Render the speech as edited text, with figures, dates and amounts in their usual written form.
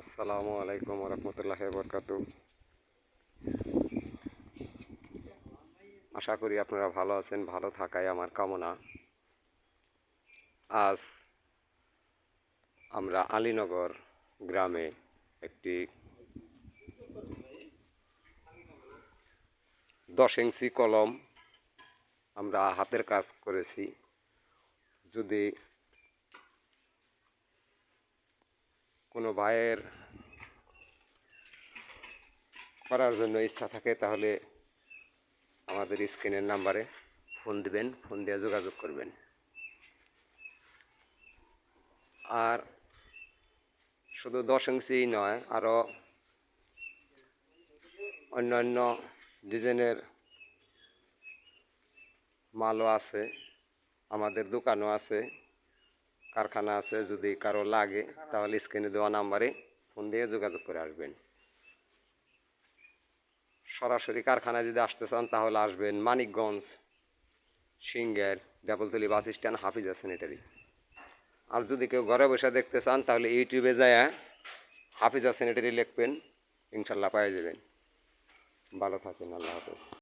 আসসালামু আলাইকুম রহমতুল্লাহ বরকাত। আশা করি আপনারা ভালো আছেন, ভালো থাকাই আমার কামনা। আজ আমরা আলীনগর গ্রামে একটি 10 ইঞ্চি কলম আমরা হাতের কাজ করেছি। যদি কোনো ভাইয়ের করার জন্য ইচ্ছা থাকে তাহলে আমাদের স্ক্রিনের নাম্বারে ফোন দিবেন, ফোন দিয়ে যোগাযোগ করবেন। আর শুধু 10 ইঞ্চিই নয়, আরও অন্যান্য ডিজাইনের মালও আছে, আমাদের দোকানও আছে, কারখানা আছে। যদি কারো লাগে তাহলে স্ক্রিনে দেওয়া নাম্বারে ফোন দিয়ে যোগাযোগ করে আসবেন। সরাসরি কারখানায় যদি আসতে চান তাহলে আসবেন মানিকগঞ্জ, সিংহের, ডাবলতলি বাস স্ট্যান্ড, হাফিজা স্যানিটারি। আর যদি কেউ ঘরে বসে দেখতে চান তাহলে ইউটিউবে যায় হাফিজা স্যানিটারি লিখবেন, ইনশাল্লাহ পেয়ে যাবেন। ভালো থাকেন, আল্লাহ হাফেজ।